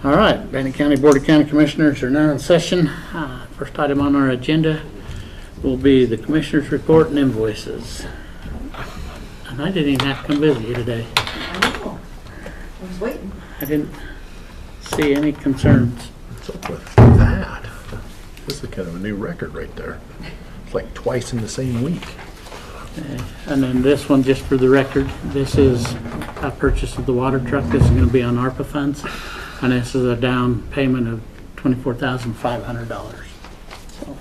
All right, Bannock County Board of County Commissioners are now in session. First item on our agenda will be the Commissioners' report and invoices. And I didn't even have to come visit you today. I know. I was waiting. I didn't see any concerns. What's up with that? This is kind of a new record right there. It's like twice in the same week. And then this one, just for the record, this is a purchase of the water truck. This is going to be on ARPA funds. And this is a down payment of $24,500. So,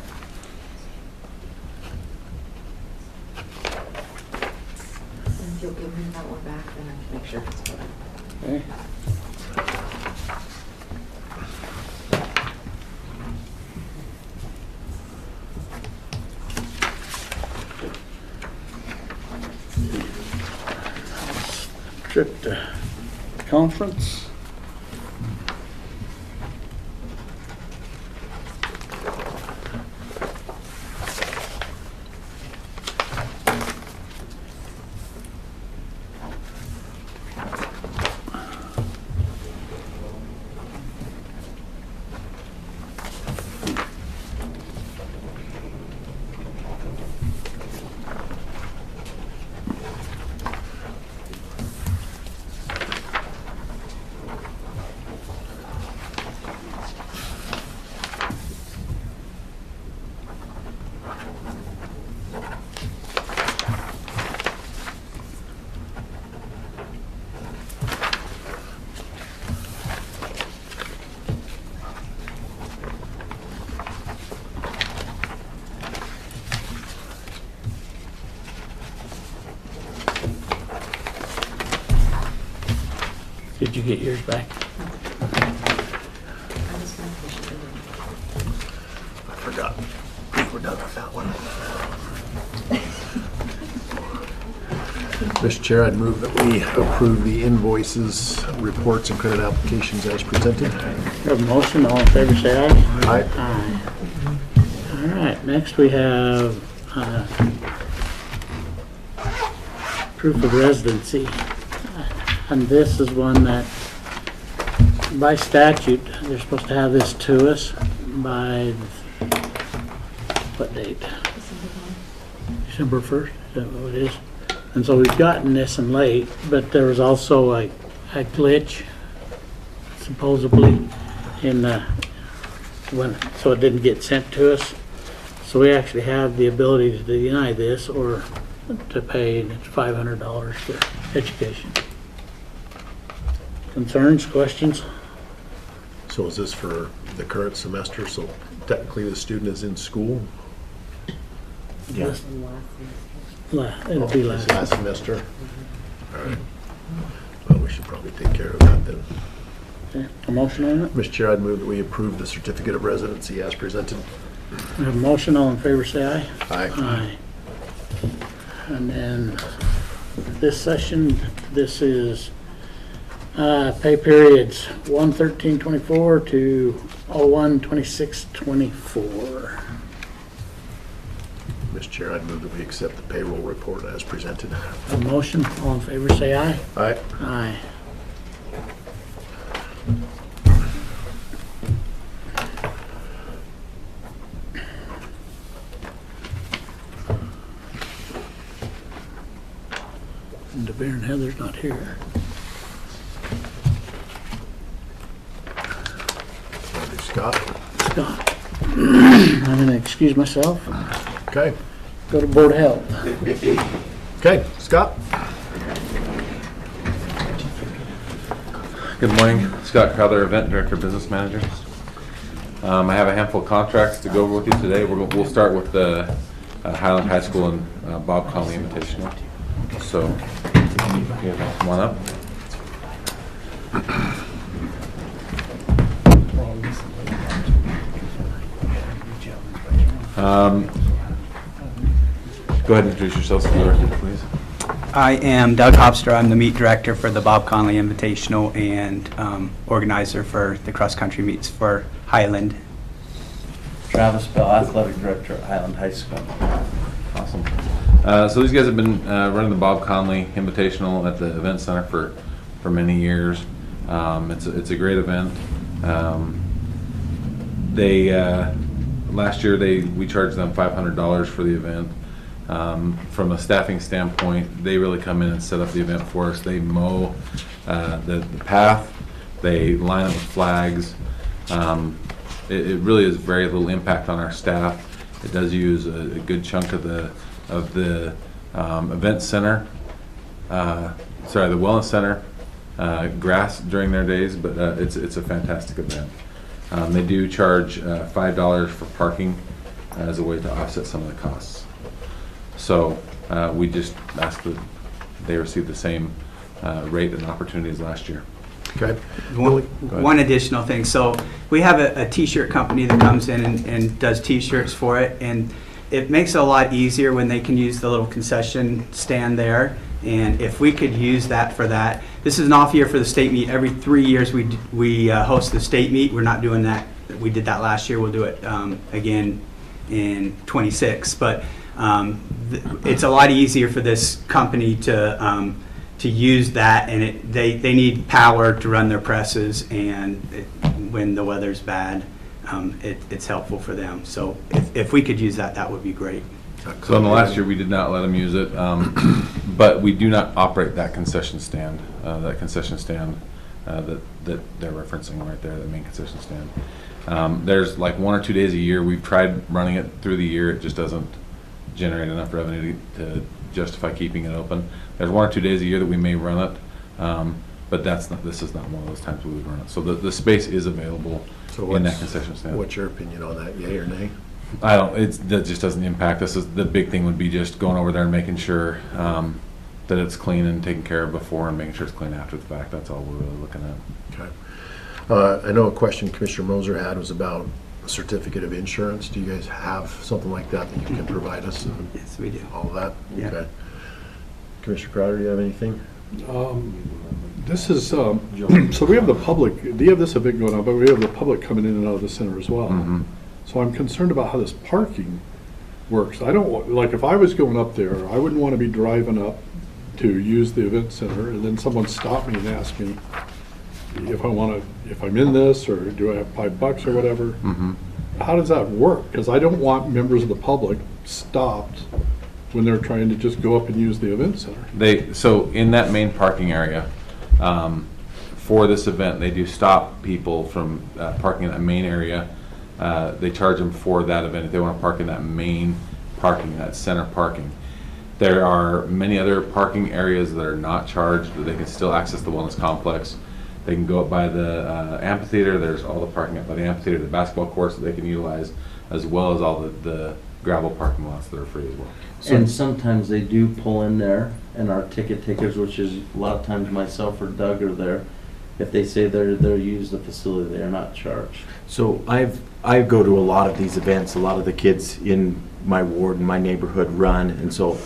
And if you'll give me that one back, then I can make sure it's good. okay. Trip to conference. Did you get yours back? I just want to push it in. I forgot. We're done with that one. Mr. Chair, I'd move that we approve the invoices, reports, and credit applications as presented. We have a motion. All in favor, say aye. Aye. Aye. All right, next we have proof of residency. And this is one that, by statute, they're supposed to have this to us by, what date? December 1st, is that what it is? And so we've gotten this and late, but there was also a glitch, supposedly, in so it didn't get sent to us. So we actually have the ability to deny this or to pay, and it's $500 for education. Concerns, questions? So is this for the current semester? So technically the student is in school? Yeah. It'll be This last. semester? All right. Well, we should probably take care of that then. Okay. A motion on it? Mr. Chair, I'd move that we approve the certificate of residency as presented. We have a motion. All in favor, say aye. Aye. Aye. And then this session, this is pay periods 1/13/24 to 01/26/24. Mr. Chair, I'd move that we accept the payroll report as presented. A motion. All in favor, say aye. Aye. Aye. And DeBear and Heather's not here. Scott? Scott. I'm going to excuse myself. Okay. Go to Board of Health. Okay, Scott? Good morning, Scott Crowther, Event Director, Business Manager. I have a handful of contracts to go over with you today. We'll start with the Highland High School and Bob Conley Invitational. So, you guys come on up. Go ahead and introduce yourselves for the record, please. I am Doug Hofstra. I'm the meet director for the Bob Conley Invitational and organizer for the cross-country meets for Highland. Travis Bell, athletic director at Highland High School. Awesome. So these guys have been running the Bob Conley Invitational at the Event Center for for many years. It's a great event. Last year we charged them $500 for the event. From a staffing standpoint, they really come in and set up the event for us. They mow the path, they line up with flags. It really is very little impact on our staff. It does use a good chunk of the event center, the wellness center grass during their days, but it's a fantastic event. They do charge $5 for parking as a way to offset some of the costs. So we just ask that they receive the same rate and opportunity as last year. Okay. One additional thing, so we have a t-shirt company that comes in and does t-shirts for it, and it makes it a lot easier when they can use the little concession stand there, and if we could use that for that. This is an off year for the state meet. Every 3 years we host the state meet. We're not doing that. We did that last year. We'll do it again in 26, but it's a lot easier for this company to use that, and they need power to run their presses, and when the weather's bad, it's helpful for them. So if we could use that, that would be great. So in the last year, we did not let them use it, but we do not operate that concession stand. That concession stand that they're referencing right there, the main concession stand. There's like 1 or 2 days a year. We've tried running it through the year. It just doesn't generate enough revenue to justify keeping it open. There's 1 or 2 days a year that we may run it, but this is not one of those times we would run it. So the space is available in that concession stand. What's your opinion on that, yay or nay? That just doesn't impact us. The big thing would be just going over there and making sure that it's clean and taken care of before, and making sure it's clean after the fact. That's all we're really looking at. Okay. I know a question Commissioner Moser had was about a certificate of insurance. Do you guys have something like that that you can provide us? Yes, we do. All of that? Yeah. Okay. Commissioner Crowder, do you have anything? This is, so we have the public, we have this event going on, but we have the public coming in and out of the center as well. Mm-hmm. So I'm concerned about how this parking works. I don't want, like, if I was going up there, I wouldn't want to be driving up to use the event center and then someone stop me and ask me if I'm in this, or do I have $5 or whatever. Mm-hmm. How does that work? Because I don't want members of the public stopped when they're trying to just go up and use the event center. So in that main parking area, for this event, they do stop people from parking in that main area. They charge them for that event if they want to park in that main parking, that center parking. There are many other parking areas that are not charged, that they can still access the wellness complex. They can go up by the amphitheater. There's all the parking up by the amphitheater, the basketball courts that they can utilize, as well as all the gravel parking lots that are free as well. And sometimes they do pull in there, and our ticket takers, which is a lot of times myself or Doug are there, if they say they're use the facility, they are not charged. So I go to a lot of these events. A lot of the kids in my ward and my neighborhood run, and so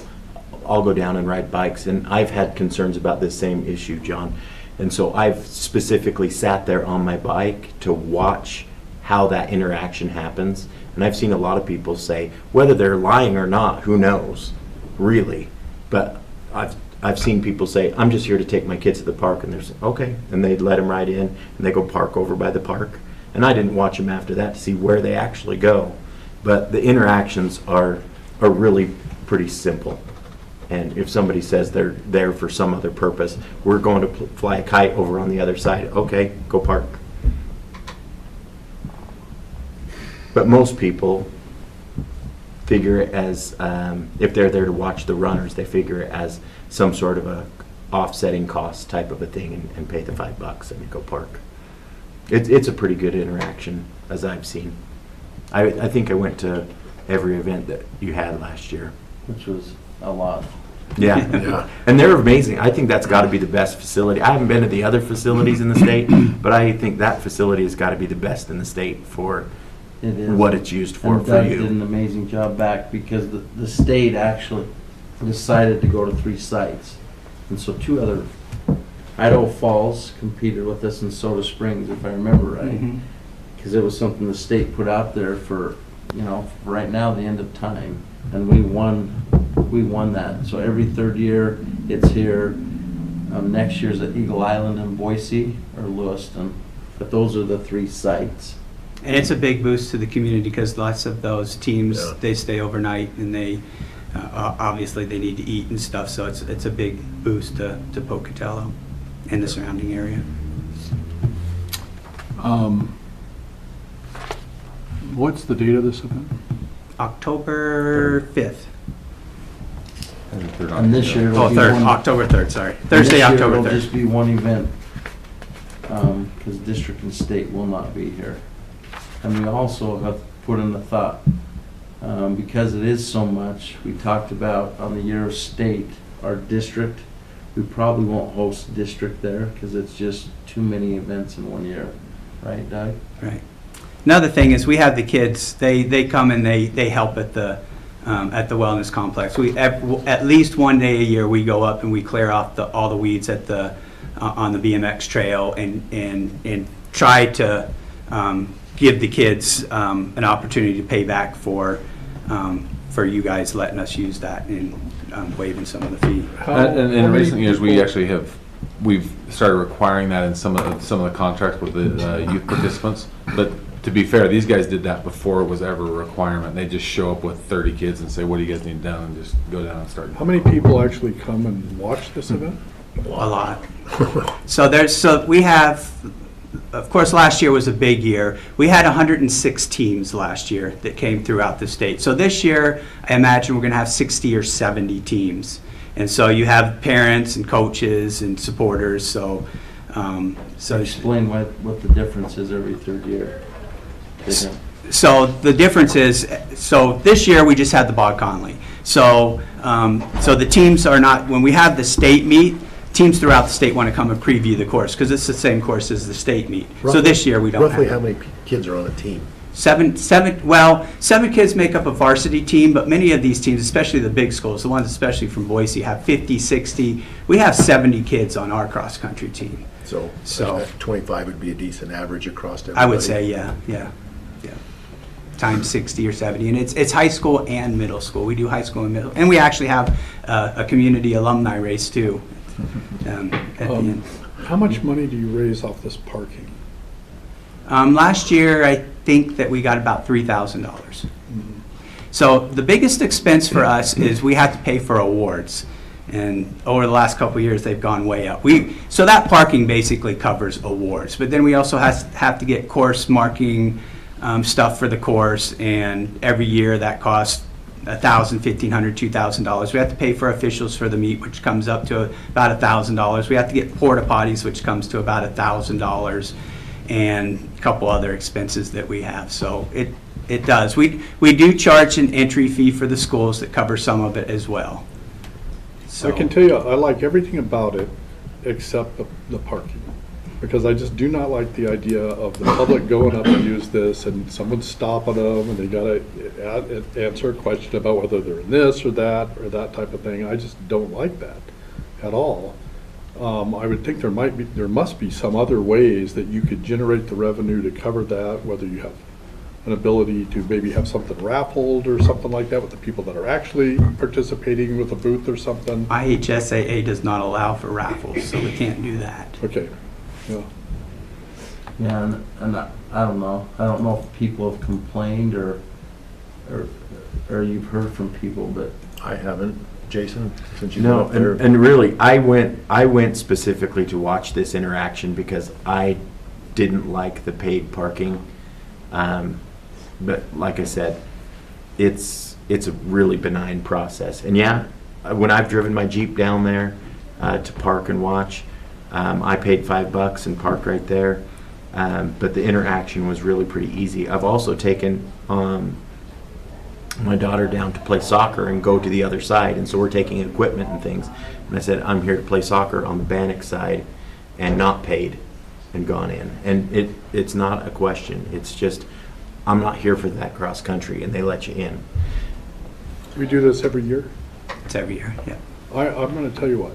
I'll go down and ride bikes. And I've had concerns about this same issue, John. And so I've specifically sat there on my bike to watch how that interaction happens. And I've seen a lot of people say, whether they're lying or not, who knows, really. But I've seen people say, I'm just here to take my kids to the park, and there's okay, and they let them ride in, and they go park over by the park. And I didn't watch them after that to see where they actually go. But the interactions are really pretty simple. And if somebody says they're there for some other purpose, we're going to fly a kite over on the other side, okay, go park. But most people figure it as, if they're there to watch the runners, they figure it as some sort of a offsetting cost type of a thing, and pay the $5 and go park. It's a pretty good interaction, as I've seen. I think I went to every event that you had last year. Which was a lot. Yeah. Yeah. And they're amazing. I think that's got to be the best facility. I haven't been to the other facilities in the state, but I think that facility has got to be the best in the state for It is. what it's used for And Doug did you. an amazing job back, because the state actually decided to go to 3 sites. And so 2 other, Idaho Falls competed with us in Soda Springs, if I remember right. Because it was something the state put out there for, right now, the end of time. And we won that. So every 3rd year, it's here. Next year's at Eagle Island in Boise or Lewiston, but those are the 3 sites. And it's a big boost to the community because lots of those teams, Yeah. they stay overnight and they, obviously they need to eat and stuff, so it's a big boost to Pocatello and the surrounding area. What's the date of this event? October 5th. And this year it'll Oh, be 3rd, one- October 3rd, sorry. and Thursday, this year October it'll 3rd. just be one event, because district and state will not be here. And we also have put in the thought, because it is so much, we talked about on the year of state, our district, we probably won't host district there because it's just too many events in one year. Right, Doug? Right. Another thing is we have the kids, they come and they help at the wellness complex. At least one day a year, we go up and we clear off all the weeds at on the BMX trail and try to give the kids an opportunity to pay back for you guys letting us use that and waiving some of the fee. And in recent years, we've started requiring that in some of the contracts with the youth participants. But to be fair, these guys did that before it was ever a requirement. They just show up with 30 kids and say, what do you guys need done? And just go down and start. How many people actually come and watch this event? A lot. So we have, of course, last year was a big year. We had 106 teams last year that came throughout the state. So this year, I imagine we're going to have 60 or 70 teams. And so you have parents and coaches and supporters. So Explain what the difference is every 3rd year. So the difference is, so this year we just had the Bob Conley. So the teams are not, when we have the state meet, teams throughout the state want to come and preview the course because it's the same course as the state meet. So this year we don't have. Roughly how many kids are on a team? Seven kids make up a varsity team, but many of these teams, especially the big schools, the ones especially from Boise, have 50, 60. We have 70 kids on our cross-country team. So 25 would be a decent average across everybody? I would say, yeah. Times 60 or 70, and it's high school and middle school. We do high school and middle, and we actually have a community alumni race too. At the end. How much money do you raise off this parking? Last year, I think that we got about $3,000. So the biggest expense for us is we have to pay for awards. And over the last couple of years, they've gone way up. So that parking basically covers awards. But then we also have to get course marking stuff for the course. And every year that costs $1,000, $1,500, $2,000. We have to pay for officials for the meet, which comes up to about $1,000. We have to get porta potties, which comes to about $1,000. And a couple other expenses that we have. So it does. We do charge an entry fee for the schools that cover some of it as well. So I can tell you, I like everything about it except the parking. Because I just do not like the idea of the public going up and use this and someone stopping them and they gotta answer a question about whether they're in this or that type of thing. I just don't like that at all. I would think there must be some other ways that you could generate the revenue to cover that, whether you have an ability to maybe have something raffled or something like that with the people that are actually participating with a booth or something. IHSAA does not allow for raffles, so we can't do that. Okay, yeah. Yeah, and I don't know. I don't know if people have complained or you've heard from people, but I haven't. Jason, since you've No, been up there. and really, I went specifically to watch this interaction because I didn't like the paid parking. But like I said, it's a really benign process. And yeah, when I've driven my Jeep down there to park and watch, I paid $5 and parked right there. But the interaction was really pretty easy. I've also taken my daughter down to play soccer and go to the other side, and so we're taking equipment and things. And I said, I'm here to play soccer on the Bannock side and not paid and gone in. And it's not a question. It's just, I'm not here for that cross country, and they let you in. We do this every year. It's every year, yeah. I'm going to tell you what.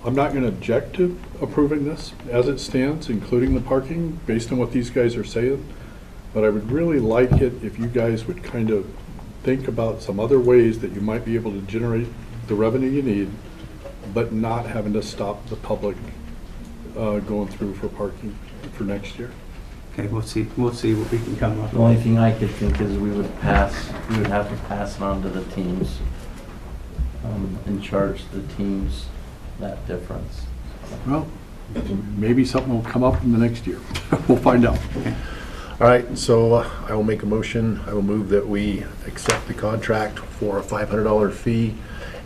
I'm not going to object to approving this as it stands, including the parking, based on what these guys are saying. But I would really like it if you guys would kind of think about some other ways that you might be able to generate the revenue you need but not having to stop the public going through for parking for next year. Okay, we'll see what we can come up The only with. thing I could think is we would have to pass it on to the teams, and charge the teams that difference. Well, maybe something will come up in the next year. We'll find out. All right, so I will make a motion. I will move that we accept the contract for a $500 fee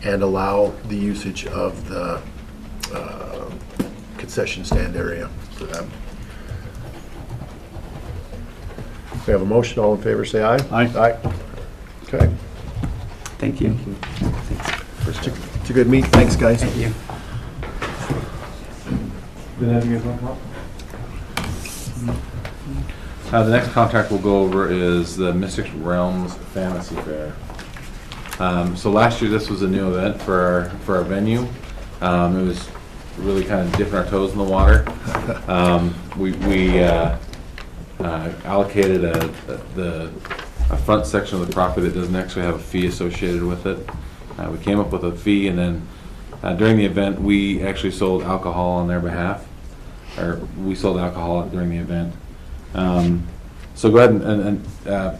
and allow the usage of the concession stand area for them. We have a motion. All in favor, say aye. Aye. Aye. Okay. Thank you. It's a good meet. Thanks, guys. Thank you. The next contract we'll go over is the Mystic Realms Fantasy Fair. So last year, this was a new event for our venue. It was really kind of dipping our toes in the water. We allocated a front section of the property that doesn't actually have a fee associated with it. We came up with a fee, and then during the event, we actually sold alcohol on their behalf, or we sold alcohol during the event. So go ahead and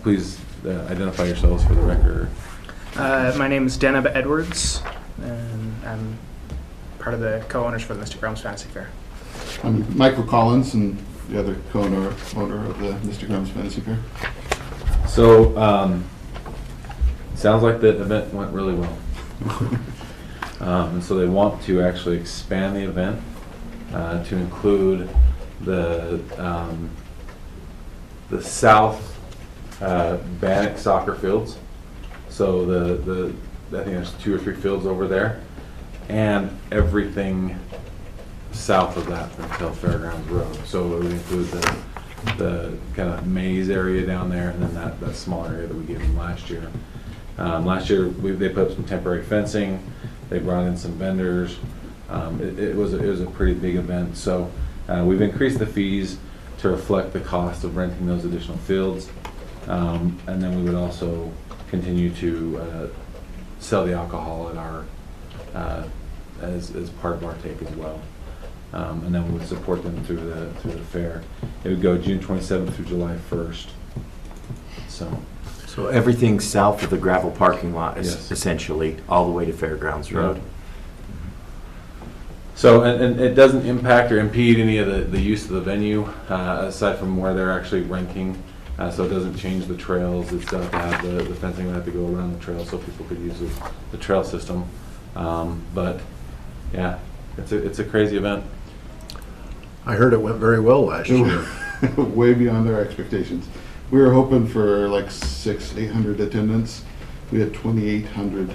please identify yourselves for the record. My name is Deneb Edwards, and I'm part of the co-owners for the Mystic Realms Fantasy Fair. I'm Michael Collins, and the other co-owner of the Mystic Realms Fantasy Fair. So, sounds like the event went really well. And so they want to actually expand the event to include the south Bannock soccer fields. So I think there's 2 or 3 fields over there, and everything south of that until Fairgrounds Road. So it would include the kind of maze area down there, and then that small area that we gave them last year. Last year, they put up some temporary fencing. They brought in some vendors. It was a pretty big event. So we've increased the fees to reflect the cost of renting those additional fields. And then we would also continue to sell the alcohol at our as part of our take as well. And then we would support them through the fair. It would go June 27th through July 1st. So everything south of the gravel parking lot is Yes. essentially all the way to Fairgrounds Road. So, and it doesn't impact or impede any of the use of the venue, aside from where they're actually renting. So it doesn't change the trails. It's got to have the fencing would have to go around the trail so people could use the trail system. But yeah, it's a crazy event. I heard it went very well last year. Way beyond our expectations. We were hoping for like 800 attendance. We had 2,800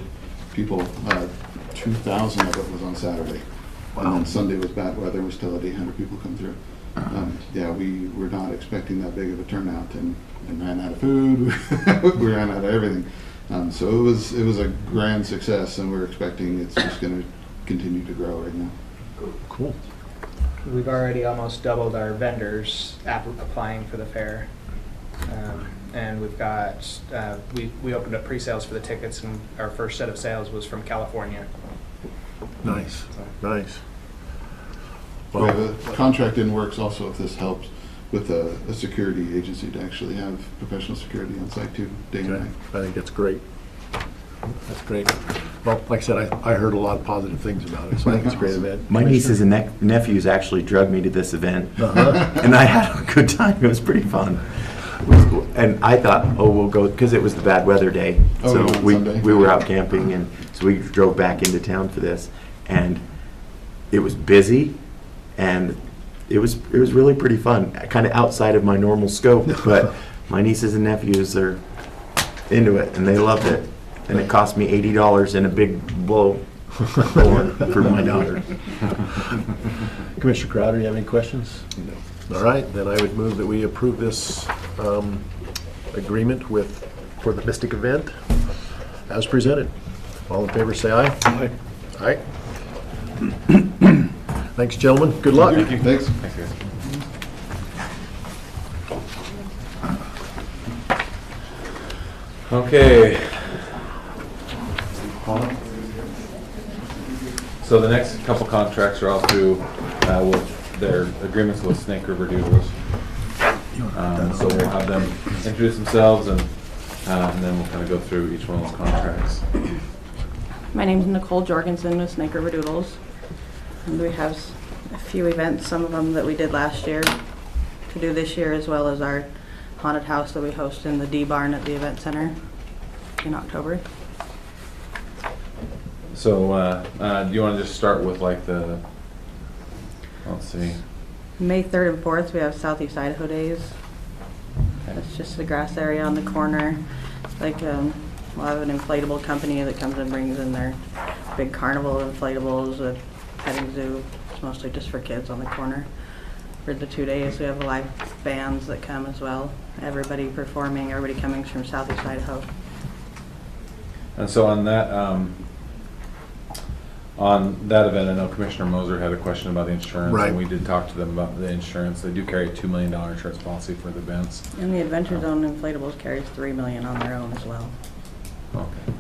people. 2,000 of it was on Saturday. And then Sunday was bad weather. We still had 800 people come through. Yeah, we were not expecting that big of a turnout, and ran out of food. We ran out of everything. So it was a grand success, and we're expecting it's just going to continue to grow right now. Cool. We've already almost doubled our vendors applying for the fair. And we've got, we opened up pre-sales for the tickets, and our first set of sales was from California. Nice, nice. We have a contract in works also, if this helps, with a security agency to actually have professional security on site too, day and Okay. night. I think that's great. That's great. Well, like I said, I heard a lot of positive things about it, so I think it's a great event. My nieces and nephews actually drugged me to this event, Uh-huh. and I had a good time. It was pretty fun. And I thought, oh, we'll go, because it was the bad weather day. Oh, So you went we Sunday? were out camping, and so we drove back into town for this. And it was busy, and it was really pretty fun, kind of outside of my normal scope. But my nieces and nephews are into it, and they loved it. And it cost me $80 in a big blow for my daughter. Commissioner Crowder, you have any questions? No. All right, then I would move that we approve this agreement for the Mystic event as presented. All in favor, say aye. Aye. Aye. Thanks, gentlemen. Good luck. Thanks. Thanks, guys. Okay. So the next couple contracts are all through with their agreements with Snake River Doodles. So we'll have them introduce themselves and then we'll kind of go through each one of those contracts. My name's Nicole Jorgensen with Snake River Doodles. And we have a few events, some of them that we did last year to do this year, as well as our haunted house that we host in the D barn at the event center in October. So do you want to just start with like the, let's see. May 3rd and 4th, we have Southeast Idaho Days. It's just the grass area on the corner. Like we'll have an inflatable company that comes and brings in their big carnival inflatables, a petting zoo. It's mostly just for kids on the corner. For the 2 days, we have live bands that come as well. Everybody performing, everybody coming from Southeast Idaho. And so on that event, I know Commissioner Moser had a question about the insurance. Right. And we did talk to them about the insurance. They do carry a $2 million insurance policy for the events. And the Adventure Zone Inflatables carries $3 million on their own as well. Okay.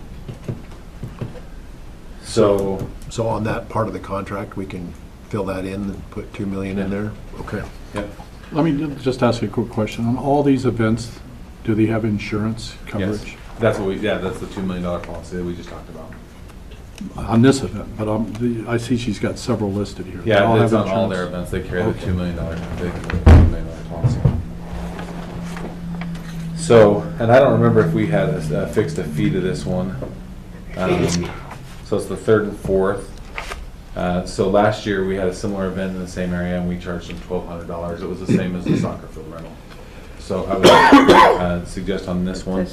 So on that part of the contract, we can fill that in and put 2 million in there? Okay. yep. Let me just ask you a quick question. On all these events, do they have insurance coverage? Yes. That's what that's the $2 million policy that we just talked about. On this event, but I see she's got several listed here. They Yeah, all it's have on all insurance? their events. They carry Okay. the $2 million policy. So, and I don't remember if we had fixed a fee to this one. So it's the 3rd and 4th. So last year we had a similar event in the same area and we charged them $1,200. It was the same as the soccer field rental. So I would suggest on this one.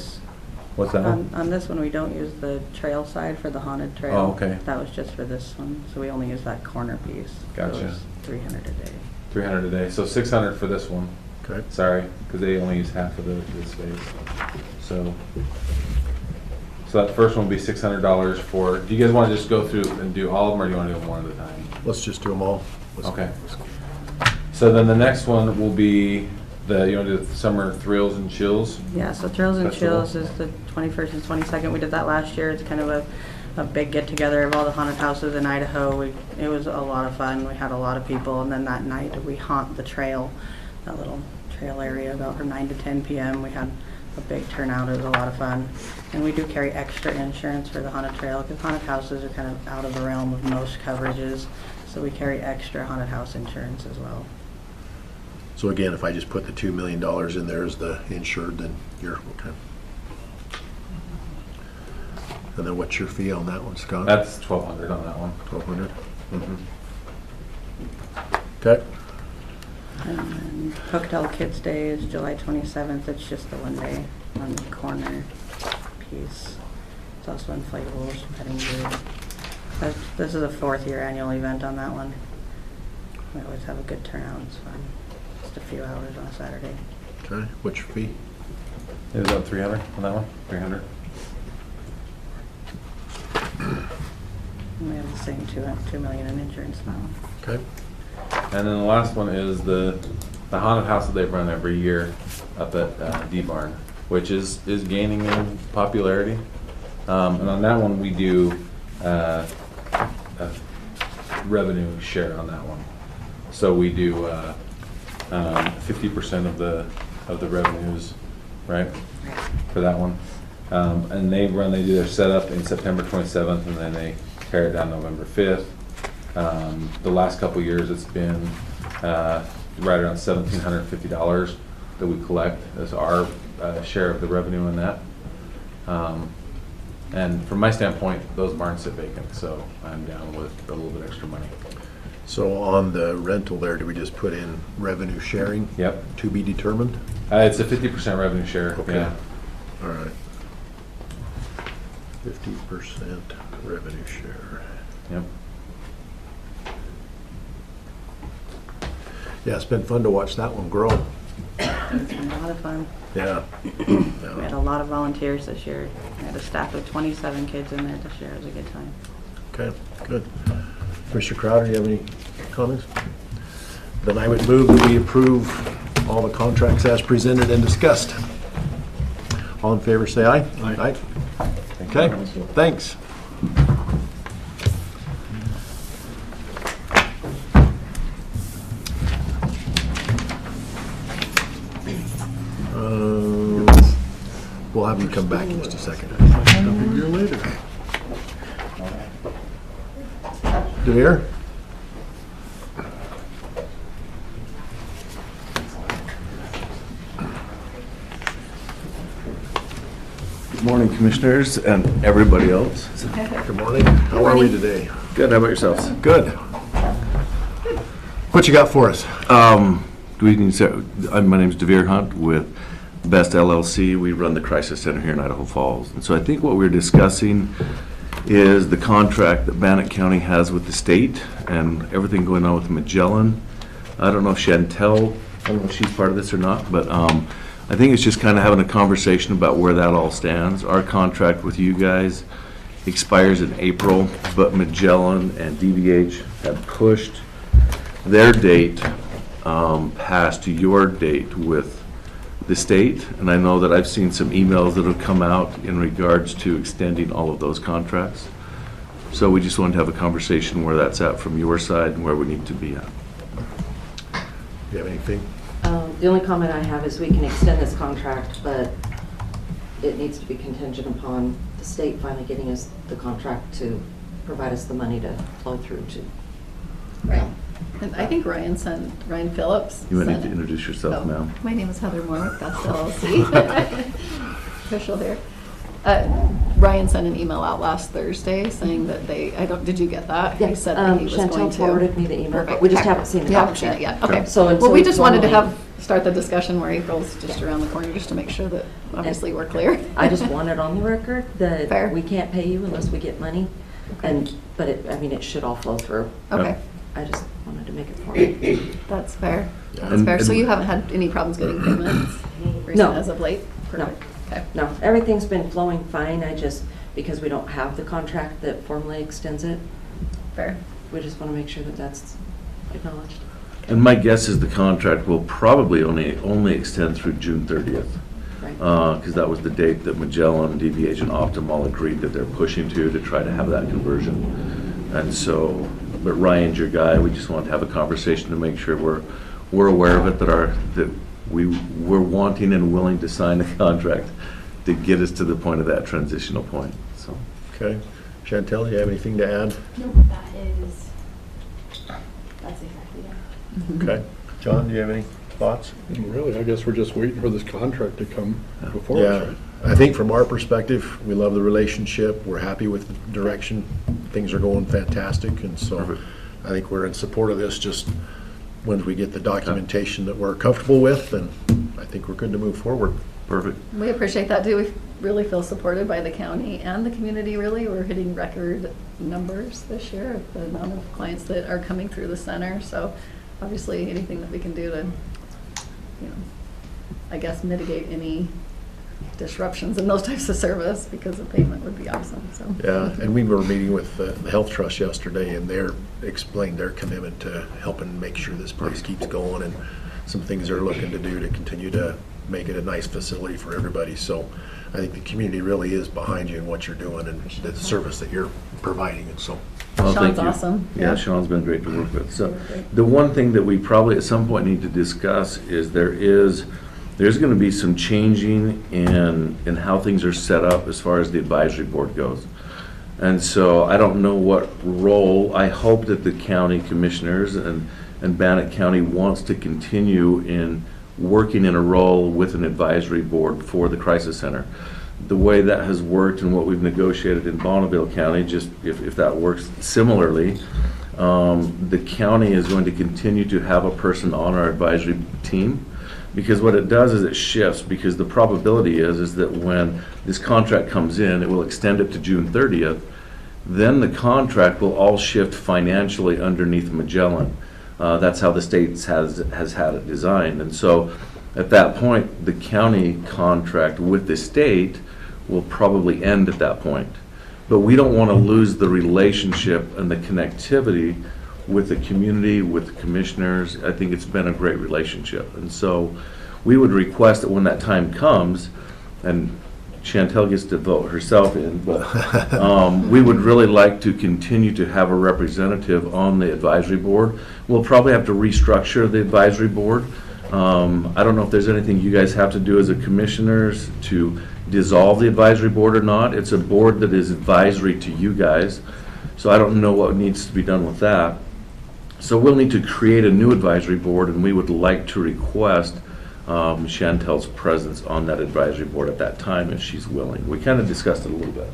What's that one? On this one, we don't use the trail side for the haunted trail. Oh, okay. That was just for this one, so we only use that corner piece. Gotcha. So it was $300 a day. $300 a day. So $600 for this one. Okay. Sorry, because they only use half of the space. So that first one will be $600 for, do you guys want to just go through and do all of them, or do you want to do them one at a time? Let's just do them all. Okay. So then the next one will be you want to do the Summer Thrills and Chills? Yeah, so Thrills and Festival. Chills is the 21st and 22nd. We did that last year. It's kind of a big get-together of all the haunted houses in Idaho. It was a lot of fun. We had a lot of people, and then that night we haunt the trail, that little trail area, about from 9 to 10 p.m. We had a big turnout. It was a lot of fun. And we do carry extra insurance for the haunted trail, because haunted houses are kind of out of the realm of most coverages. So we carry extra haunted house insurance as well. So again, if I just put the $2 million in there as the insured, then you're okay. And then what's your fee on that one, Scott? That's $1,200 on that one. 1,200. Mm-hmm. Okay. And then Hooktail Kids Day is July 27th. It's just the one day on the corner piece. It's also inflatables, petting zoo. This is a 4th year annual event on that one. We always have a good turnout. It's fun. Just a few hours on a Saturday. Okay. What's your fee? It was up $300 on that one? $300? And we have the same $2 million in insurance now. Okay. And then the last one is the haunted house that they run every year up at D Barn, which is gaining in popularity. And on that one, we do a revenue share on that one. So we do 50% of the revenues, right, for that one. And they do their setup in September 27th, and then they tear it down November 5th. The last couple of years, it's been right around $1,750 that we collect as our share of the revenue in that. And from my standpoint, those barns sit vacant, so I'm down with a little bit extra money. So on the rental there, do we just put in revenue sharing? Yep. To be determined? It's a 50% revenue share. Okay. Yeah. All right. 50% revenue share. Yep. Yeah, it's been fun to watch that one grow. It's been a lot of fun. Yeah. We had a lot of volunteers this year. We had a staff of 27 kids in there this year. It was a good time. Okay, good. Commissioner Crowder, do you have any comments? Then I would move that we approve all the contracts as presented and discussed. All in favor, say aye. Aye. Okay, thanks. We'll have you come back in just a second. A year later. DeVere? Good morning, Commissioners and everybody else. Good morning. How are we today? Good, how about yourselves? Good. What you got for us? My name's DeVere Hunt with Best LLC. We run the Crisis Center here in Idaho Falls. And so I think what we're discussing is the contract that Bannock County has with the state and everything going on with Magellan. I don't know if Chantel, I don't know if she's part of this or not, but I think it's just kind of having a conversation about where that all stands. Our contract with you guys expires in April, but Magellan and DVH have pushed their date past your date with the state. And I know that I've seen some emails that have come out in regards to extending all of those contracts. So we just wanted to have a conversation where that's at from your side and where we need to be at. You have anything? The only comment I have is we can extend this contract, but it needs to be contingent upon the state finally getting us the contract to provide us the money to flow through to. Right. And I think Ryan Phillips. You might need to sent- introduce yourself Oh, now. My name is Heather Moore with Best LLC. Official here. Ryan sent an email out last Thursday saying that did you get that? He said that he was going Chantel to. forwarded me the email, but Perfect. we just haven't seen the You haven't seen document. it yet, okay. So Well, until we just wanted to formally- start the discussion where April's just around the corner, just to make sure that obviously we're clear. I just want it on the record Fair. that we can't pay you unless we get money. But it should all flow through. Okay, I just wanted to make it formal. that's fair. That's And- fair. So and- you haven't had any problems getting payments No. as of late? No. Perfect. Okay. No, everything's been flowing fine. Because we don't have the contract that formally extends it, Fair. we just want to make sure that that's acknowledged. And my guess is the contract will probably only extend through June 30th. Right. Because that was the date that Magellan, DVH, and Optum all agreed that they're pushing to try to have that conversion. And so, but Ryan's your guy. We just want to have a conversation to make sure we're aware of it, that we're wanting and willing to sign a contract to get us to the point of that transitional point. So. Okay. Chantel, you have anything to add? No, that's exactly it. Okay. John, do you have any thoughts? Really, I guess we're just waiting for this contract to come before us, Yeah, right? I think from our perspective, we love the relationship. We're happy with the direction. Things are going fantastic, and so Perfect. I think we're in support of this. Just once we get the documentation that we're comfortable with, then I think we're good to move forward. Perfect. We appreciate that too. We really feel supported by the county and the community, really. We're hitting record numbers this year of the amount of clients that are coming through the center. So obviously anything that we can do to, I guess, mitigate any disruptions in those types of service because of payment would be awesome, so. Yeah, and we were meeting with the Health Trust yesterday, and they're explained their commitment to helping make sure this place keeps going, and some things they're looking to do to continue to make it a nice facility for everybody. So I think the community really is behind you in what you're doing and the service that you're providing, and so. Well, thank Sean's you. awesome. Yeah, Sean's been great to work with. So the one thing that we probably at some point need to discuss is there's going to be some changing in how things are set up as far as the advisory board goes. And so I don't know what role, I hope that the county commissioners and Bannock County wants to continue in working in a role with an advisory board for the crisis center. The way that has worked and what we've negotiated in Bonneville County, just if that works similarly, the county is going to continue to have a person on our advisory team, because what it does is it shifts, because the probability is that when this contract comes in, it will extend it to June 30th, then the contract will all shift financially underneath Magellan. That's how the state has had it designed. And so at that point, the county contract with the state will probably end at that point. But we don't want to lose the relationship and the connectivity with the community, with the commissioners. I think it's been a great relationship. And so we would request that when that time comes, and Chantel gets to vote herself in, but we would really like to continue to have a representative on the advisory board. We'll probably have to restructure the advisory board I don't know if there's anything you guys have to do as a commissioners to dissolve the advisory board or not. It's a board that is advisory to you guys, so I don't know what needs to be done with that. So we'll need to create a new advisory board, and we would like to request Chantel's presence on that advisory board at that time if she's willing. We kind of discussed it a little bit.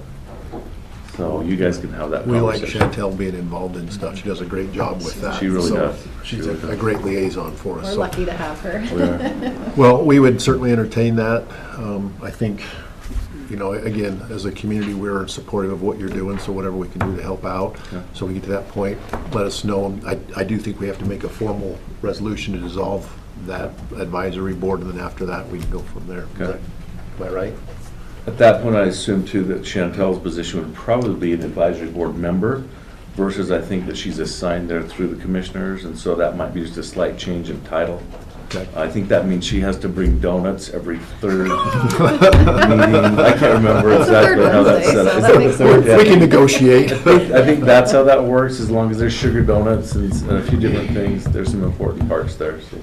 So you guys can have that We like conversation. Chantel being involved in stuff. She does a great job with that. She really So does. She's She really a does. great liaison for us. We're So- lucky to have her. Well, we would certainly entertain that. I think, you know, again, as a community, we're supportive of what you're doing, so whatever we can do to help out. Okay. So we get to that point, let us know. I do think we have to make a formal resolution to dissolve that advisory board, and then after that, we can go from there. Okay. Am I right? At that point, I assume too that Chantel's position would probably be an advisory board member versus I think that she's assigned there through the commissioners, and so that might be just a slight change in title. Okay. I think that means she has to bring donuts every third meeting. I can't remember It's the third exactly how that's Wednesday, set up. so Is that the makes third? sense. We can negotiate. I think that's how that works, as long as there's sugar donuts and a few different things. There's some important parts there, so.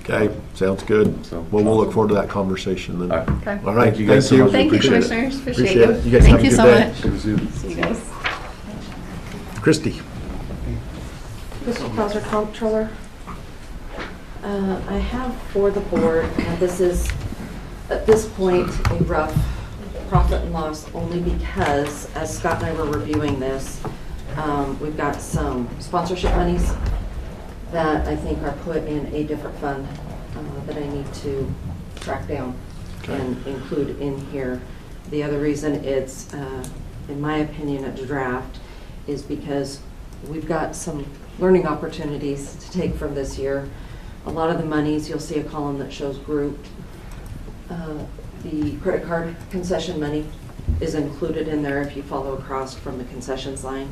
Okay, sounds good. So- Well, we'll look forward to that conversation then. All right. Okay. All right, Thank you guys so much. Thank you, Appreciate it. commissioners. Appreciate Appreciate you. it. You guys have a Thank you good so day. much. See you guys. Christie? Mr. Clauser, Comptroller, I have for the board, and this is, at this point, a rough profit and loss, only because, as Scott and I were reviewing this, we've got some sponsorship monies that I think are put in a different fund that I need to track down and include in here. The other reason it's, in my opinion, a draft is because we've got some learning opportunities to take from this year. A lot of the monies, you'll see a column that shows grouped. The credit card concession money is included in there if you follow across from the concessions line.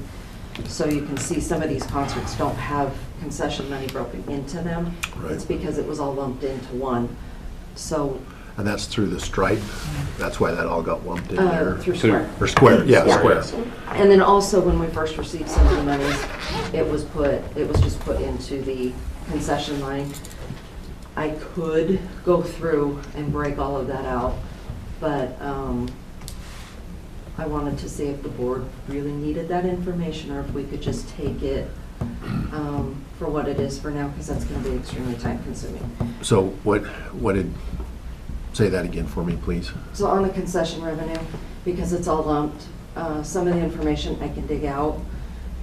So you can see some of these concerts don't have concession money broken into them. Right. It's because it was all lumped into one. So And that's through the stripe? That's why that all got lumped in there? through Square. Or square, yeah, square. And then also, when we first received some of the monies, it was just put into the concession line. I could go through and break all of that out, but I wanted to see if the board really needed that information, or if we could just take it for what it is for now, because that's going to be extremely time consuming. So what did, say that again for me, please. So on the concession revenue, because it's all lumped, some of the information I can dig out,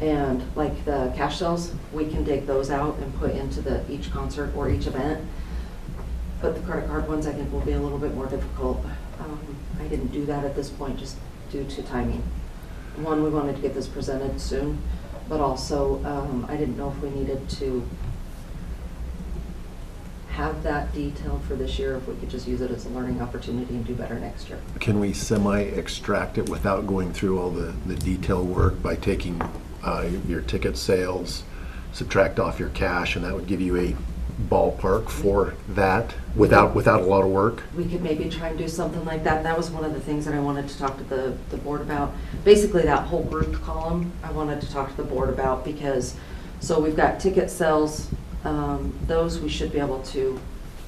and like the cash sales, we can dig those out and put into each concert or each event. But the credit card ones, I think, will be a little bit more difficult. I didn't do that at this point, just due to timing. One, we wanted to get this presented soon, but also, I didn't know if we needed to have that detailed for this year, if we could just use it as a learning opportunity and do better next year. Can we semi-extract it without going through all the detail work by taking your ticket sales, subtract off your cash, and that would give you a ballpark for that without a lot of work? We could maybe try and do something like that. That was one of the things that I wanted to talk to the board about. Basically, that whole grouped column, I wanted to talk to the board about, because, so we've got ticket sales, those we should be able to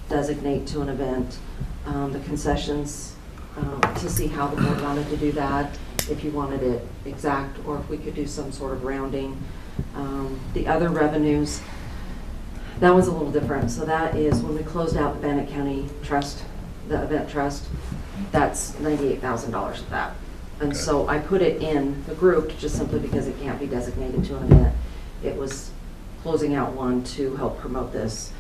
designate to an event. The concessions, to see how the board wanted to do that, if you wanted it exact, or if we could do some sort of rounding. The other revenues, that was a little different. So that is when we closed out the Bannock County Trust, the event trust, that's $98,000 of that. And so I put it in the group just simply because it can't be designated to an event. It was closing out one to help promote this.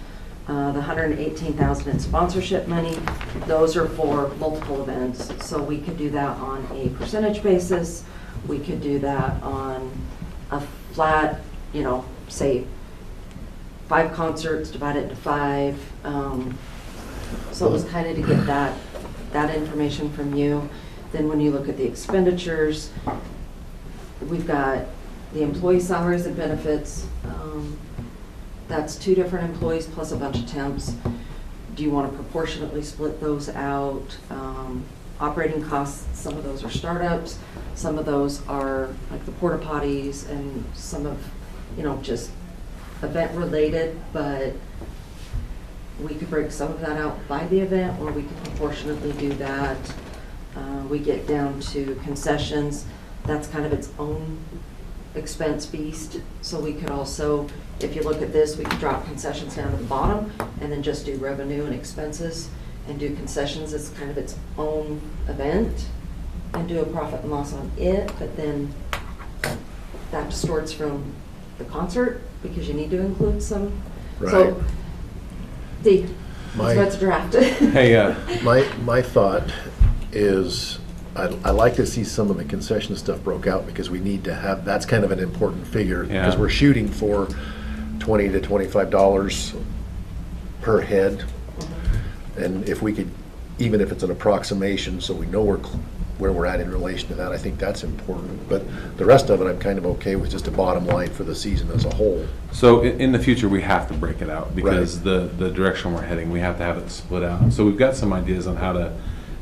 The $118,000 in sponsorship money, those are for multiple events. So we could do that on a percentage basis. We could do that on a flat, say 5 concerts, divide it into 5. So it was kind of to get that information from you. Then when you look at the expenditures, we've got the employee salaries and benefits. That's 2 different employees plus a bunch of temps. Do you want to proportionately split those out? Operating costs, some of those are startups, some of those are like the porta potties, and some of, just event related, but we could break some of that out by the event, or we could proportionately do that. We get down to concessions, that's kind of its own expense beast. So we could also, if you look at this, we could drop concessions down to the bottom and then just do revenue and expenses and do concessions as kind of its own event and do a profit and loss on it, but then that distorts from the concert because you need to include some. Right. So, D, My- that's draft. Hey, My thought is, I like to see some of the concession stuff broke out because we need to have, that's kind of an important figure. Because Yeah. we're shooting for $20 to $25 per head. And if we could, even if it's an approximation, so we know where we're at in relation to that, I think that's important. But the rest of it, I'm kind of okay with just a bottom line for the season as a whole. so in the future, we have to break it out because the direction we're heading, we have to have it split out. So we've got some ideas on how to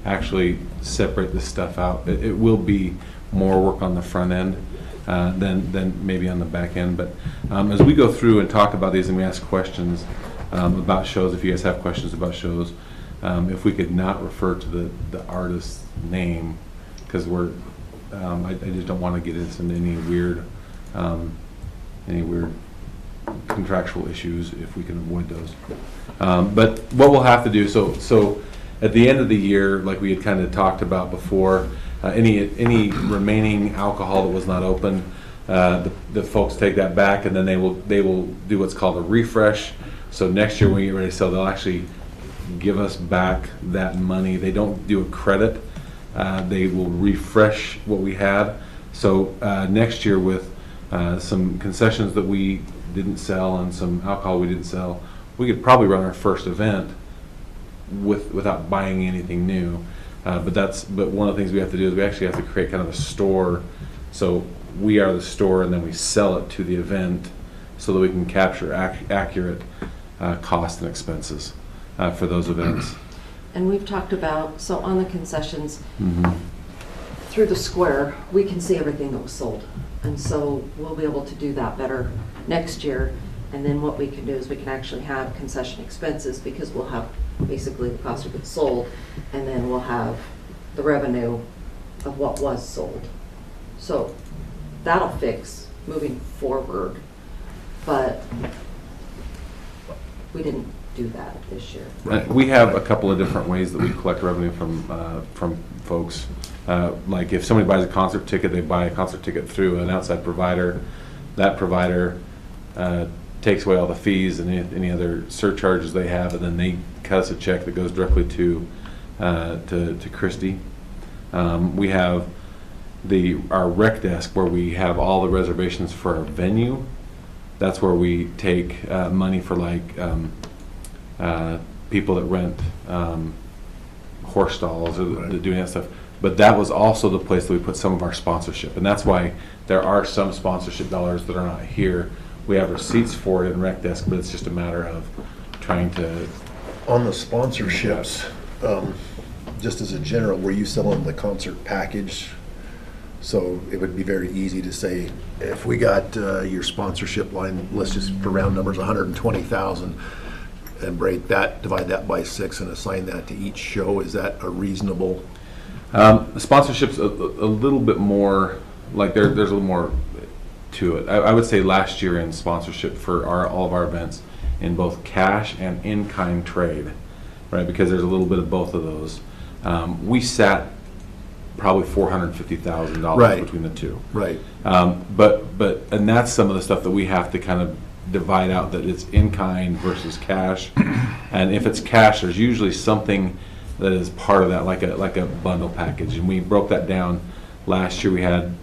actually separate this stuff out. It will be more work on the front end than maybe on the back end. But as we go through and talk about these and we ask questions about shows, if you guys have questions about shows, if we could not refer to the artist's name, because I just don't want to get into any weird contractual issues if we can avoid those. But what we'll have to do, so at the end of the year, like we had kind of talked about before, any remaining alcohol that was not open, the folks take that back and then they will do what's called a refresh. So next year when we get ready to sell, they'll actually give us back that money. They don't do a credit. They will refresh what we had. So next year with some concessions that we didn't sell and some alcohol we didn't sell, we could probably run our first event without buying anything new. But one of the things we have to do is we actually have to create kind of a store. So we are the store and then we sell it to the event so that we can capture accurate costs and expenses for those events. And we've talked about, so on the concessions, Mhm. through the square, we can see everything that was sold. And so we'll be able to do that better next year. And then what we can do is we can actually have concession expenses because we'll have basically the cost of goods sold, and then we'll have the revenue of what was sold. So that'll fix moving forward, but we didn't do that this year. We have a couple of different ways that we collect revenue from folks. Like if somebody buys a concert ticket, they buy a concert ticket through an outside provider. That provider takes away all the fees and any other surcharges they have, and then they cut us a check that goes directly to Christie. We have our rec desk where we have all the reservations for our venue. That's where we take money for like people that rent horse stalls or that doing that stuff. But that was also the place that we put some of our sponsorship, and that's why there are some sponsorship dollars that are not here. We have receipts for it in rec desk, but it's just a matter of trying to. On the sponsorships, just as a general, were you selling the concert package? So it would be very easy to say, if we got your sponsorship line, let's just for round numbers, 120,000, and divide that by 6 and assign that to each show. Is that a reasonable? Sponsorship's a little bit more, like there's a little more to it. I would say last year in sponsorship for all of our events, in both cash and in-kind trade, right? Because there's a little bit of both of those. We sat probably $450,000 Right. between the two. Right. And that's some of the stuff that we have to kind of divide out, that it's in-kind versus cash. And if it's cash, there's usually something that is part of that, like a bundle package. And we broke that down last year. We had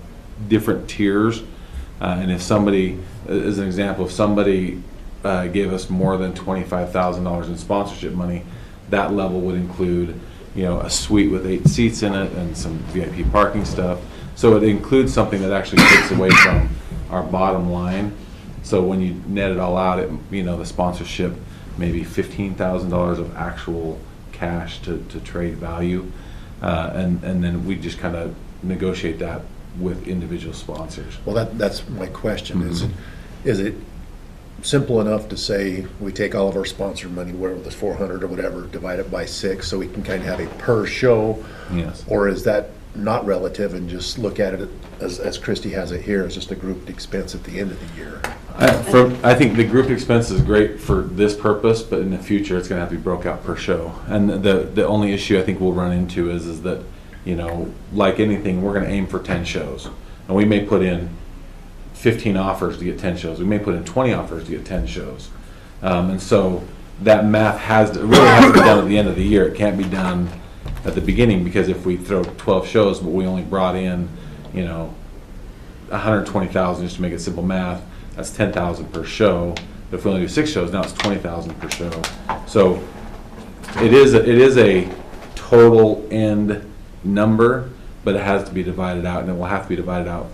different tiers. And if somebody, as an example, if somebody gave us more than $25,000 in sponsorship money, that level would include, a suite with 8 seats in it and some VIP parking stuff. So it includes something that actually takes away from our bottom line. So when you net it all out, the sponsorship, maybe $15,000 of actual cash to trade value, and then we just kind of negotiate that with individual sponsors. Well, that's my question. Mhm. Is it simple enough to say, we take all of our sponsor money, whatever this 400 or whatever, divide it by 6, so we can kind of have a per show? Yes. Or is that not relative and just look at it as Christie has it here, as just a grouped expense at the end of the year? I think the group expense is great for this purpose, but in the future, it's gonna have to be broke out per show. And the only issue I think we'll run into is that, you know, like anything, we're gonna aim for 10 shows. And we may put in 15 offers to get 10 shows. We may put in 20 offers to get 10 shows. And so that math really has to be done at the end of the year. It can't be done at the beginning, because if we throw 12 shows, but we only brought in, you know, 120,000, just to make it simple math, that's 10,000 per show. But if we only do 6 shows, now it's 20,000 per show. So it is a total end number, but it has to be divided out, and it will have to be divided out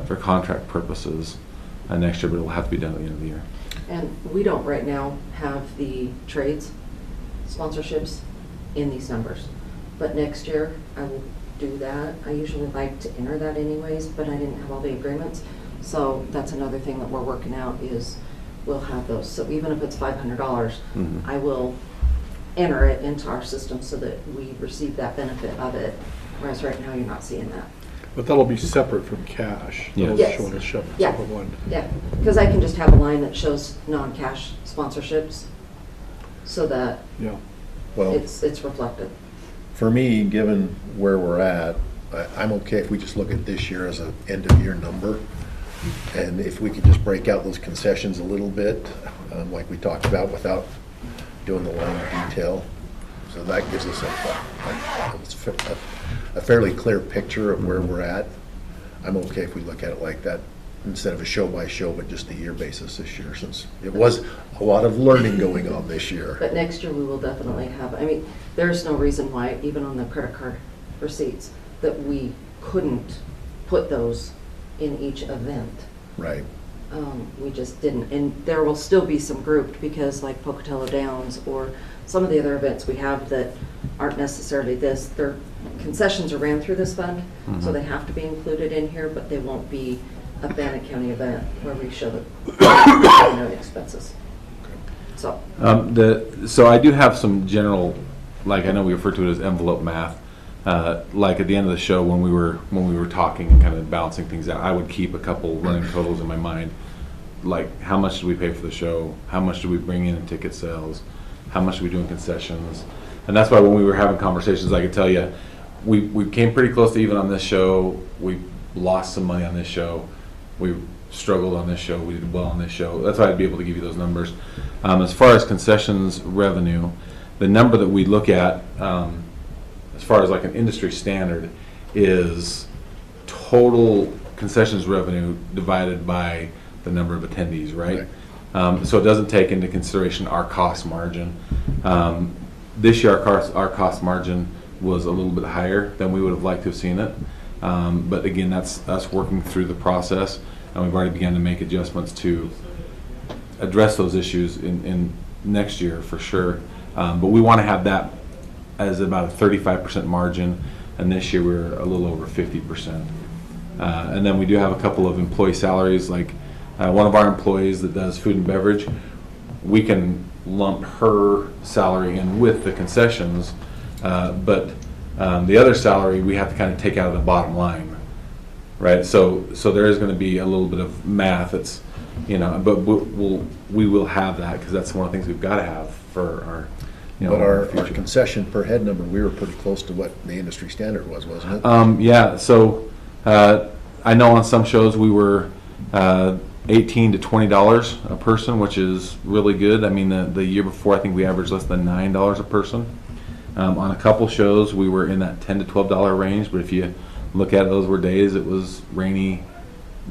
for contract purposes next year, but it will have to be done at the end of the year. And we don't right now have the trades sponsorships in these numbers. But next year, I will do that. I usually like to enter that anyways, but I didn't have all the agreements. So that's another thing that we're working out, is we'll have those. So even if it's $500, I will enter it into our system so that we receive that benefit of it. Whereas right now, you're not seeing that. But that'll be separate from cash. Yes. That'll Yes. show in a separate Yeah. one. Yeah, because I can just have a line that shows non-cash sponsorships so that Yeah. Well, it's reflected. for me, given where we're at, I'm okay if we just look at this year as an end-of-year number. And if we could just break out those concessions a little bit, like we talked about, without doing the line of detail. So that gives us a fairly clear picture of where we're at. I'm okay if we look at it like that, instead of a show by show, but just a year basis this year, since it was a lot of learning going on this year. But next year, we will definitely have, I mean, there's no reason why, even on the credit card receipts, that we couldn't put those in each event. Right. We just didn't. And there will still be some grouped, because like Pocatello Downs or some of the other events we have that aren't necessarily this, their concessions are ran through this fund, so they have to be included in here, but they won't be a Bannock County event where we show the expenses. So. So I do have some general, like I know we refer to it as envelope math. Like at the end of the show, when we were talking and kind of balancing things out, I would keep a couple running totals in my mind, like how much did we pay for the show, how much did we bring in ticket sales, how much did we do in concessions, and that's why when we were having conversations, I could tell you, we came pretty close to even on this show. We lost some money on this show. We struggled on this show. We did well on this show. That's why I'd be able to give you those numbers. As far as concessions revenue, the number that we look at, as far as like an industry standard, is total concessions revenue divided by the number of attendees, right? So it doesn't take into consideration our cost margin. This year, our cost margin was a little bit higher than we would have liked to have seen it. But again, that's us working through the process, and we've already begun to make adjustments to address those issues in next year for sure. But we want to have that as about a 35% margin, and this year we're a little over 50%. And then we do have a couple of employee salaries, like one of our employees that does food and beverage, we can lump her salary in with the concessions, but the other salary we have to kind of take out of the bottom line, right? So there is going to be a little bit of math. It's, you know, but we will have that, because that's one of the things we've got to have for our, you know, But our future. concession per head number, we were pretty close to what the industry standard was, wasn't it? Yeah, so I know on some shows we were $18 to $20 a person, which is really good. I mean, the year before, I think we averaged less than $9 a person. On a couple shows, we were in that $10 to $12 range, but if you look at it, those were days it was rainy,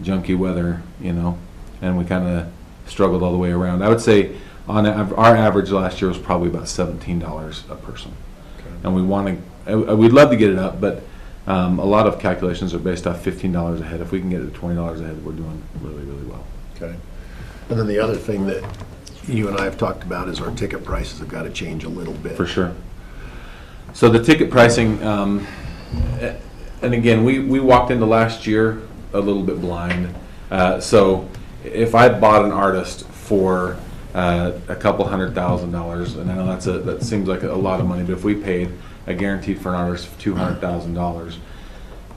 junky weather, you know, and we kind of struggled all the way around. I would say on our average last year was probably about $17 a person. Okay. And we'd love to get it up, but a lot of calculations are based off $15 a head. If we can get it to $20 a head, we're doing really, really well. Okay. And then the other thing that you and I have talked about is our ticket prices have got to change a little bit. For sure. So the ticket pricing, and again, we walked into last year a little bit blind. So if I bought an artist for a couple $100,000, and I know that seems like a lot of money, but if we paid a guaranteed for an artist of $200,000,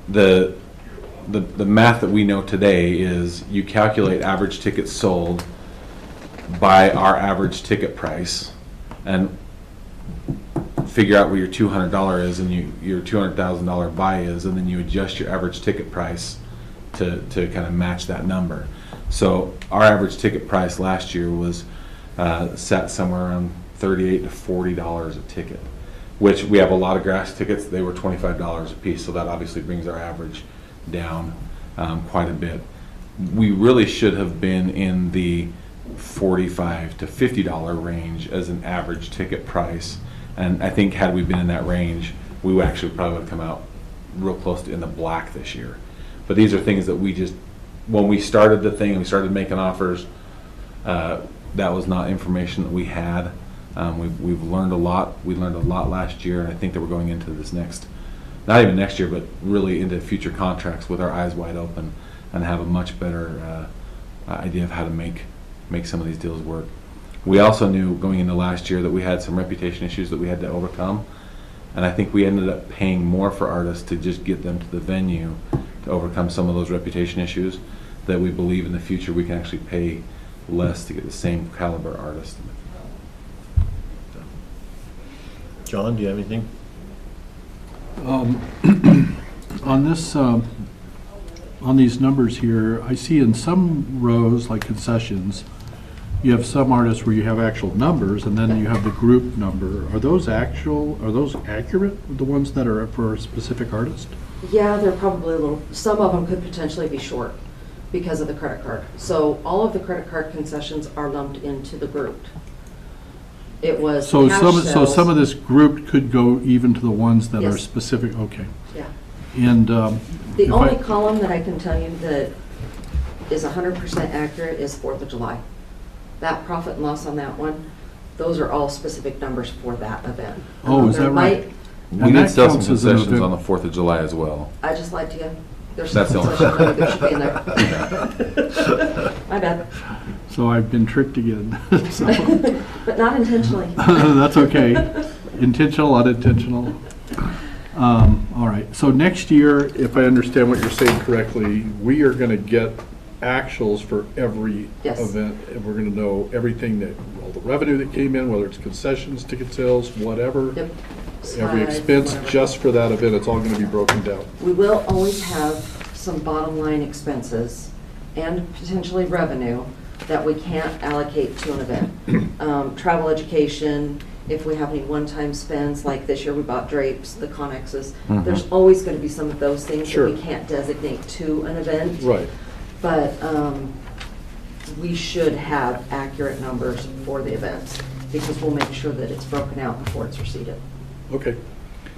the math that we know today is you calculate average tickets sold by our average ticket price and figure out what your $200 is and your $200,000 buy is, and then you adjust your average ticket price to kind of match that number. So our average ticket price last year was set somewhere around $38 to $40 a ticket, which we have a lot of grass tickets. They were $25 a piece, so that obviously brings our average down quite a bit. We really should have been in the $45 to $50 range as an average ticket price, and I think had we been in that range, we actually probably would have come out real close to in the black this year. But these are things that we just, when we started the thing and we started making offers, that was not information that we had. We've learned a lot. We learned a lot last year, and I think that we're going into this next, not even next year, but really into future contracts with our eyes wide open and have a much better idea of how to make some of these deals work. We also knew going into last year that we had some reputation issues that we had to overcome, and I think we ended up paying more for artists to just get them to the venue to overcome some of those reputation issues, that we believe in the future we can actually pay less to get the same caliber artist. John, do you have anything? On this, on these numbers here, I see in some rows, like concessions, you have some artists where you have actual numbers, and then you have the group number. Are those accurate, the ones that are for a specific artist? Yeah, they're probably a little, some of them could potentially be short because of the credit card. So all of the credit card concessions are lumped into the grouped. It was So cash some sales. of this grouped could go even to the ones that are Yes. specific, okay. Yeah. And The if only I- column that I can tell you that is 100% accurate is 4th of July. That profit and loss on that one, those are all specific numbers for that event. Oh, is There that right? might- We And did that sell some counts as an concessions event. on the 4th of July as well. I just lied to you. There's some That's the only- concession money that should be in there. My bad. So I've been tricked again. So, But not intentionally. that's okay. Intentional, unintentional. All right. So next year, if I understand what you're saying correctly, we are going to get actuals for every Yes. event, and we're going to know everything that, all the revenue that came in, whether it's concessions, ticket sales, whatever. Yep. Every Side, expense whatever. just for that event, it's all going to be broken down. We will always have some bottom line expenses and potentially revenue that we can't allocate to an event. Travel, education, if we have any one-time spends, like this year we bought drapes, the Connexes, there's always going to be some of those things Sure. that we can't designate to an event. Right. But we should have accurate numbers for the events because we'll make sure that it's broken out before it's receipted. Okay.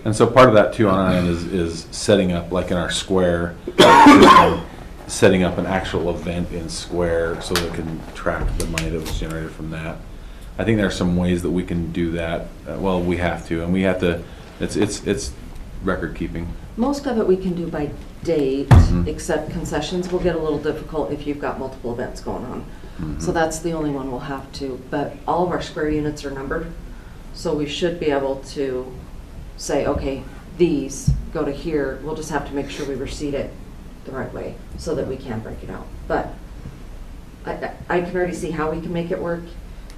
And so part of that too on our end is setting up, like in our Square system, setting up an actual event in Square so that it can track the money that was generated from that. I think there are some ways that we can do that. Well, we have to, and we have to, it's record keeping. Most of it we can do by date, Mhm. except concessions will get a little difficult if you've got multiple events going on. So that's the only one we'll have to, but all of our Square units are numbered, so we should be able to say, okay, these go to here. We'll just have to make sure we receipt it the right way so that we can break it out. But I can already see how we can make it work,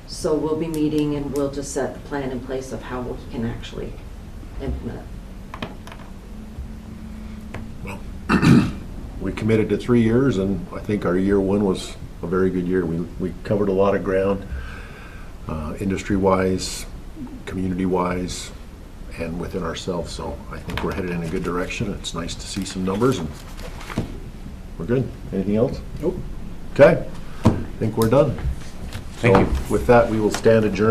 so we'll be meeting and we'll just set the plan in place of how we can actually implement it. We committed to 3 years, and I think our year one was a very good year. We covered a lot of ground, industry-wise, community-wise, and within ourselves. So I think we're headed in a good direction. It's nice to see some numbers, and we're good. Anything else? Nope. Okay, I think we're done. Thank So you. with that, we will stand adjourned.